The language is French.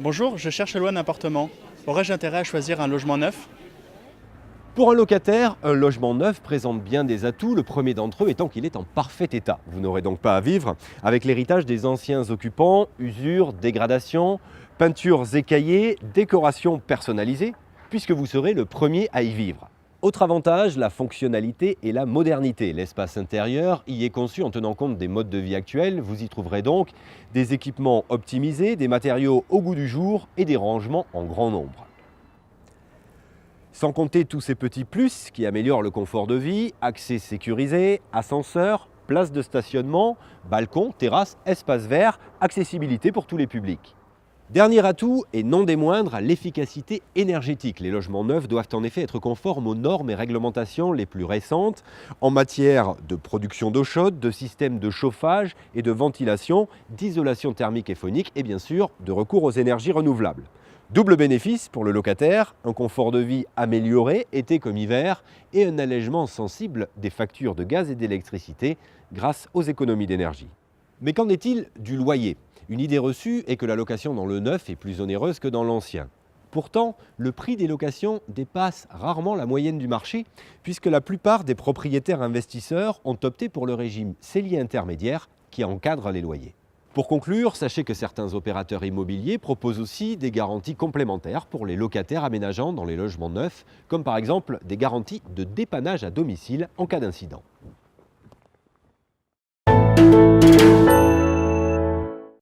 Bonjour, je cherche à louer un appartement. Aurais-je intérêt à choisir un logement neuf? Pour un locataire, un logement neuf présente bien des atouts, le premier d'entre eux étant qu'il est en parfait état. Vous n'aurez donc pas à vivre avec l'héritage des anciens occupants, usure, dégradation, peintures écaillées, décorations personnalisées, puisque vous serez le premier à y vivre. Autre avantage, la fonctionnalité et la modernité. L'espace intérieur y est conçu en tenant compte des modes de vie actuels. Vous y trouverez donc des équipements optimisés, des matériaux au goût du jour et des rangements en grand nombre. Sans compter tous ces petits plus qui améliorent le confort de vie, accès sécurisé, ascenseur, place de stationnement, balcon, terrasse, espace vert, accessibilité pour tous les publics. Dernier atout, et non des moindres, l'efficacité énergétique. Les logements neufs doivent en effet être conformes aux normes et réglementations les plus récentes en matière de production d'eau chaude, de systèmes de chauffage et de ventilation, d'isolation thermique et phonique et bien sûr de recours aux énergies renouvelables. Double bénéfice pour le locataire, un confort de vie amélioré, été comme hiver, et un allègement sensible des factures de gaz et d'électricité grâce aux économies d'énergie. Mais qu'en est-il du loyer? Une idée reçue est que la location dans le neuf est plus onéreuse que dans l'ancien. Pourtant, le prix des locations dépasse rarement la moyenne du marché, puisque la plupart des propriétaires investisseurs ont opté pour le régime cellier intermédiaire qui encadre les loyers. Pour conclure, sachez que certains opérateurs immobiliers proposent aussi des garanties complémentaires pour les locataires aménageant dans les logements neufs, comme par exemple des garanties de dépannage à domicile en cas d'incident.